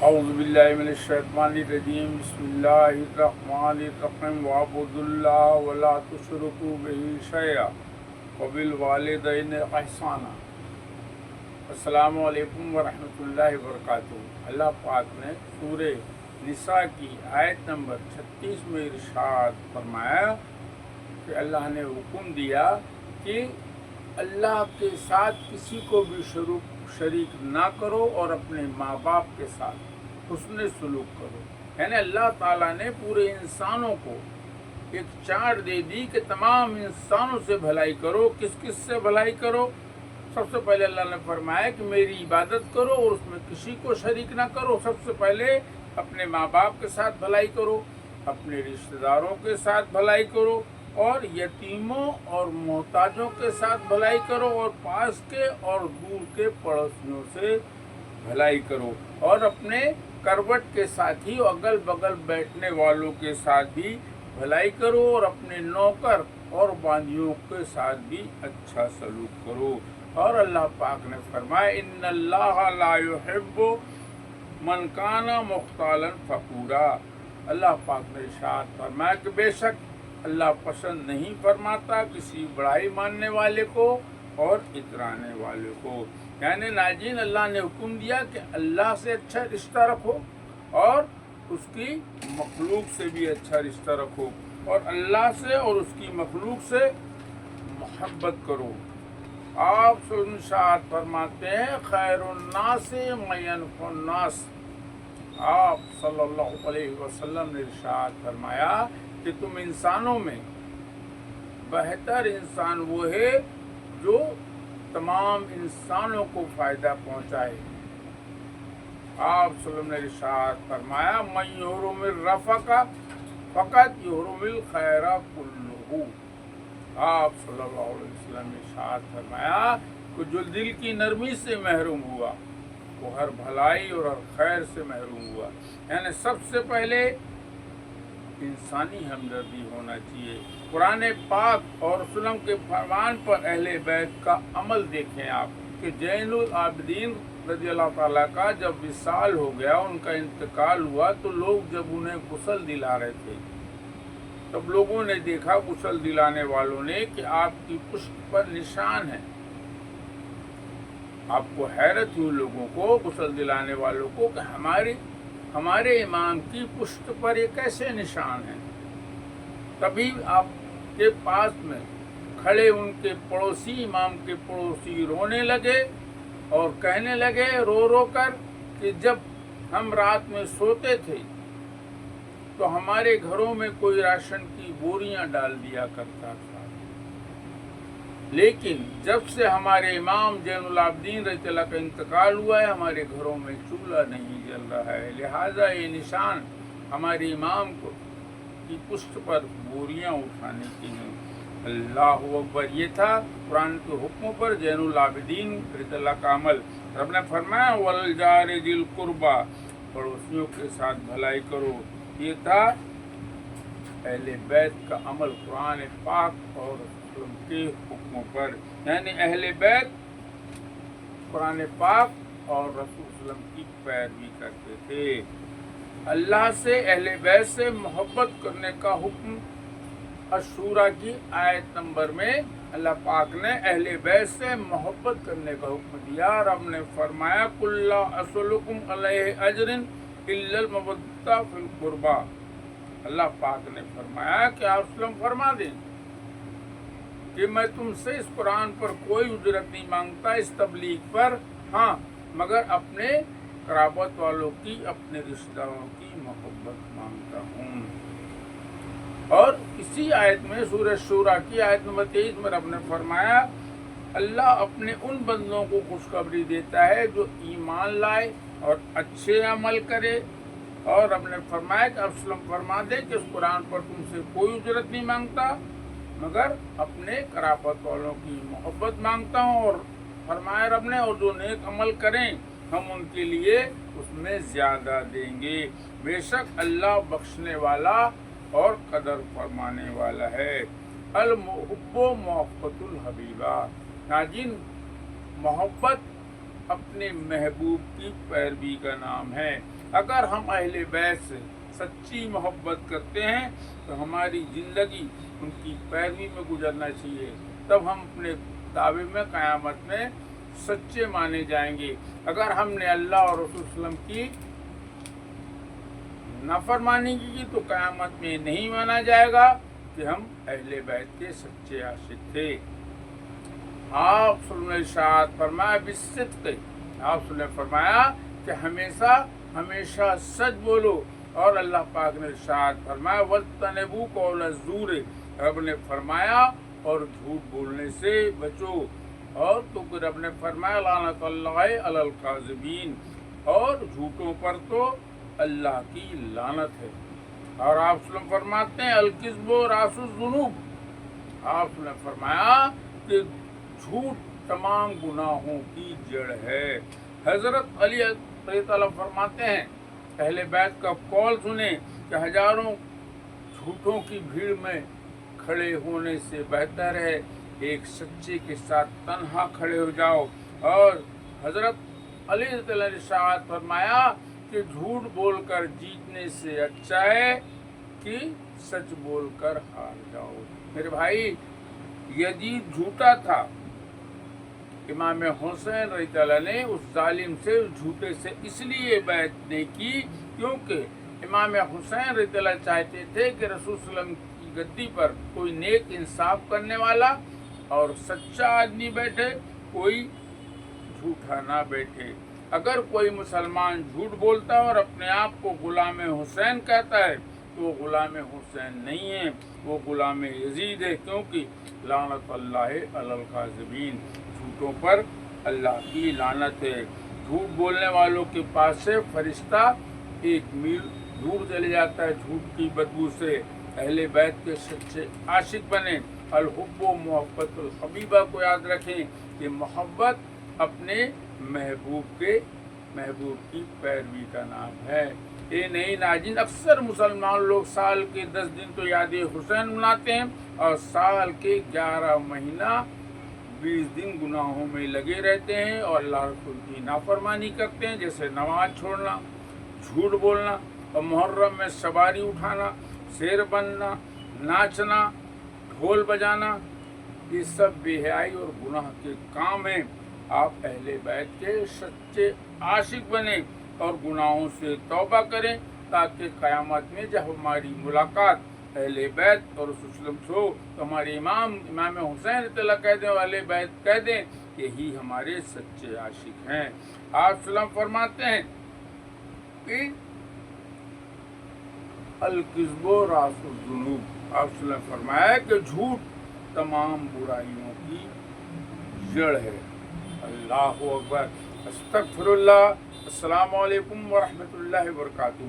اعوذ باللہ من الشیطان الرجیم بسم اللہ الرحمن الرحیم وَاعْبُدُوا اللَّهَ وَلَا تُشْرِكُوا بِهِ شَيْئًا وَبِالْوَالِدَيْنِ احسانا۔ السلام علیکم ورحمۃ اللہ وبرکاتہ۔ اللہ پاک نے سورہ نساء کی آیت نمبر 36 میں ارشاد فرمایا کہ اللہ نے حکم دیا کہ اللہ کے ساتھ کسی کو بھی شریک نہ کرو اور اپنے ماں باپ کے ساتھ حسن سلوک کرو۔ یعنی اللہ تعالیٰ نے پورے انسانوں کو ایک چارٹ دے دی کہ تمام انسانوں سے بھلائی کرو۔ کس کس سے بھلائی کرو؟ سب سے پہلے اللہ نے فرمایا کہ میری عبادت کرو اور اس میں کسی کو شریک نہ کرو۔ سب سے پہلے اپنے ماں باپ کے ساتھ بھلائی کرو، اپنے رشتہ داروں کے ساتھ بھلائی کرو، اور یتیموں اور محتاجوں کے ساتھ بھلائی کرو، اور پاس کے اور دور کے پڑوسیوں سے بھلائی کرو، اور اپنے کروٹ کے ساتھ ہی اگل بغل بیٹھنے والوں کے ساتھ بھی بھلائی کرو، اور اپنے نوکر اور باندیوں کے ساتھ بھی اچھا سلوک کرو۔ اور اللہ پاک نے فرمایا ان اللہ لا يحب من کان مختالا فخورا۔ اللہ پاک نے ارشاد فرمایا کہ بے شک اللہ پسند نہیں فرماتا کسی بڑائی ماننے والے کو اور اترانے والے کو۔ یعنی ناجین اللہ نے حکم دیا کہ اللہ سے اچھا رشتہ رکھو اور اس کی مخلوق سے بھی اچھا رشتہ رکھو، اور اللہ سے اور اس کی مخلوق سے محبت کرو۔ آپ ارشاد فرماتے ہیں خیر الناس من ينفع الناس۔ آپ صلی اللہ علیہ وسلم نے ارشاد فرمایا کہ تم انسانوں میں بہتر انسان وہ ہے جو تمام انسانوں کو فائدہ پہنچائے۔ آپ صلی اللہ علیہ وسلم نے ارشاد فرمایا من یحرم الرفق فقط یحرم الخیر کلہ۔ آپ صلی اللہ علیہ وسلم نے ارشاد فرمایا کہ جو دل کی نرمی سے محروم ہوا وہ ہر بھلائی اور ہر خیر سے محروم ہوا۔ یعنی سب سے پہلے انسانی ہمدردی ہونا چاہیے۔ قرآن پاک اور رسول کے فرمان پر اہل بیت کا عمل دیکھیں آپ کہ زین العابدین رضی اللہ تعالیٰ کا جب وصال ہو گیا، ان کا انتقال ہوا، تو لوگ جب انہیں غسل دلا رہے تھے تب لوگوں نے دیکھا، غسل دلانے والوں نے، کہ آپ کی پشت پر نشان ہے۔ آپ کو حیرت ہوئی لوگوں کو، غسل دلانے والوں کو، کہ ہمارے امام کی پشت پر یہ کیسے نشان ہیں؟ تبھی آپ کے پاس میں کھڑے ان کے پڑوسی، امام کے پڑوسی رونے لگے اور کہنے لگے رو رو کر کہ جب ہم رات میں سوتے تھے تو ہمارے گھروں میں کوئی راشن کی بوریاں ڈال دیا کرتا تھا، لیکن جب سے ہمارے امام زین العابدین رضی اللہ کا انتقال ہوا ہے ہمارے گھروں میں چولہا نہیں جل رہا ہے، لہٰذا یہ نشان ہمارے امام کو کی پشت پر بوریاں اٹھانے کی ہیں۔ اللہ اکبر۔ یہ تھا قرآن کے حکموں پر زین العابدین رضی اللہ کا عمل۔ رب نے فرمایا والجار ذی القربی، پڑوسیوں کے ساتھ بھلائی کرو۔ یہ تھا اہل بیت کا عمل قرآن پاک اور رسول کے حکموں پر۔ یعنی اہل بیت قرآن پاک اور رسول صلی اللہ علیہ وسلم کی پیروی کرتے تھے۔ اللہ سے، اہل بیت سے محبت کرنے کا حکم الشورى کی آیت نمبر میں اللہ پاک نے اہل بیت سے محبت کرنے کا حکم دیا۔ رب نے فرمایا قُل لَا أَسْأَلُكُمْ عَلَيْهِ أَجْرٍ إِلَّا الْمَوَدَّةَ فِي الْقُرْبَى۔ اللہ پاک نے فرمایا کہ آپ وسلم فرما دیں کہ میں تم سے اس قرآن پر کوئی اجرت نہیں مانگتا، اس تبلیغ پر، ہاں مگر اپنے قرابت والوں کی، اپنے رشتہ داروں کی محبت مانگتا ہوں۔ اور اسی آیت میں سورہ شورى کی آیت نمبر 23 میں رب نے فرمایا اللہ اپنے ان بندوں کو خوشخبری دیتا ہے جو ایمان لائے اور اچھے عمل کرے، اور رب نے فرمایا کہ وسلم فرما دے کہ اس قرآن پر تم سے کوئی اجرت نہیں مانگتا مگر اپنے قرابت والوں کی محبت مانگتا ہوں، اور فرمایا رب نے اور جو نیک عمل کریں ہم ان کے لیے اس میں زیادہ دیں گے، بے شک اللہ بخشنے والا اور قدر فرمانے والا ہے۔ المحب محبت الحبیبہ۔ ناجین، محبت اپنے محبوب کی پیروی کا نام ہے۔ اگر ہم اہل بیت سے سچی محبت کرتے ہیں تو ہماری زندگی ان کی پیروی میں گزرنا چاہیے، تب ہم اپنے دعوے میں قیامت میں سچے مانے جائیں گے۔ اگر ہم نے اللہ اور رسول صلی اللہ علیہ وسلم کی نافرمانی کی تو قیامت میں نہیں مانا جائے گا کہ ہم اہل بیت کے سچے عاشق تھے۔ آپ صلی اللہ علیہ وسلم فرمایا بالصدق، آپ صلی اللہ علیہ وسلم فرمایا کہ ہمیشہ سچ بولو، اور اللہ پاک نے ارشاد فرمایا وَاجْتَنِبُوا قَوْلَ الزُّورِ، رب نے فرمایا اور جھوٹ بولنے سے بچو، اور تو پھر رب نے فرمایا لعنت اللہ علی الکاذبین، اور جھوٹوں پر تو اللہ کی لعنت ہے۔ اور آپ صلی اللہ علیہ وسلم فرماتے ہیں الکذب راس الذنوب، آپ صلی اللہ علیہ وسلم فرمایا کہ جھوٹ تمام گناہوں کی جڑ ہے۔ حضرت علی رضی اللہ عنہ فرماتے ہیں اہل بیت کا قول سنیں کہ ہزاروں جھوٹوں کی بھیڑ میں کھڑے ہونے سے بہتر ہے ایک سچے کے ساتھ تنہا کھڑے ہو جاؤ۔ اور حضرت علی رضی اللہ عنہ نے ارشاد فرمایا کہ جھوٹ بول کر جیتنے سے اچھا ہے کہ سچ بول کر ہار جاؤ۔ میرے بھائی، یزید جھوٹا تھا، امام حسین رضی اللہ عنہ نے اس ظالم سے اس جھوٹے سے اس لیے بیعت نہیں کی کیونکہ امام حسین رضی اللہ عنہ چاہتے تھے کہ رسول صلی اللہ علیہ وسلم کی گدی پر کوئی نیک انصاف کرنے والا اور سچا آدمی بیٹھے، کوئی جھوٹا نہ بیٹھے۔ اگر کوئی مسلمان جھوٹ بولتا ہے اور اپنے آپ کو غلام حسین کہتا ہے تو وہ غلام حسین نہیں ہے، وہ غلام یزید ہے، کیونکہ لعنت اللہ علی الکاذبین، جھوٹوں پر اللہ کی لعنت ہے۔ جھوٹ بولنے والوں کے پاس سے فرشتہ 1 میل دور چلے جاتا ہے جھوٹ کی بدبو سے۔ اہل بیت کے سچے عاشق بنیں۔ الحب و محبت الحبیبہ کو یاد رکھیں کہ محبت اپنے محبوب کی پیروی کا نام ہے۔ یہ نہیں ناظرین، اکثر مسلمان لوگ سال کے 10 دن تو یاد حسین مناتے ہیں اور سال کے 11 مہینہ 20 دن گناہوں میں لگے رہتے ہیں اور اللہ رسول کی نافرمانی کرتے ہیں، جیسے نماز چھوڑنا، جھوٹ بولنا، اور محرم میں سواری اٹھانا، شیر بننا، ناچنا، ڈھول بجانا، یہ سب بے حیائی اور گناہ کے کام ہیں۔ آپ اہل بیت کے سچے عاشق بنیں اور گناہوں سے توبہ کریں تاکہ قیامت میں جب ہماری ملاقات اہل بیت اور رسول صلی اللہ علیہ وسلم سے ہو تو ہمارے امام حسین رضی اللہ کہہ دیں اور اہل بیت کہہ دیں یہی ہمارے سچے عاشق ہیں۔ آپ صلی اللہ علیہ وسلم فرماتے ہیں کہ الکذب راس الذنوب، آپ صلی اللہ علیہ وسلم فرمایا کہ جھوٹ تمام برائیوں کی جڑ ہے۔ اللہ اکبر، استغفر اللہ۔ السلام علیکم ورحمۃ اللہ وبرکاتہ۔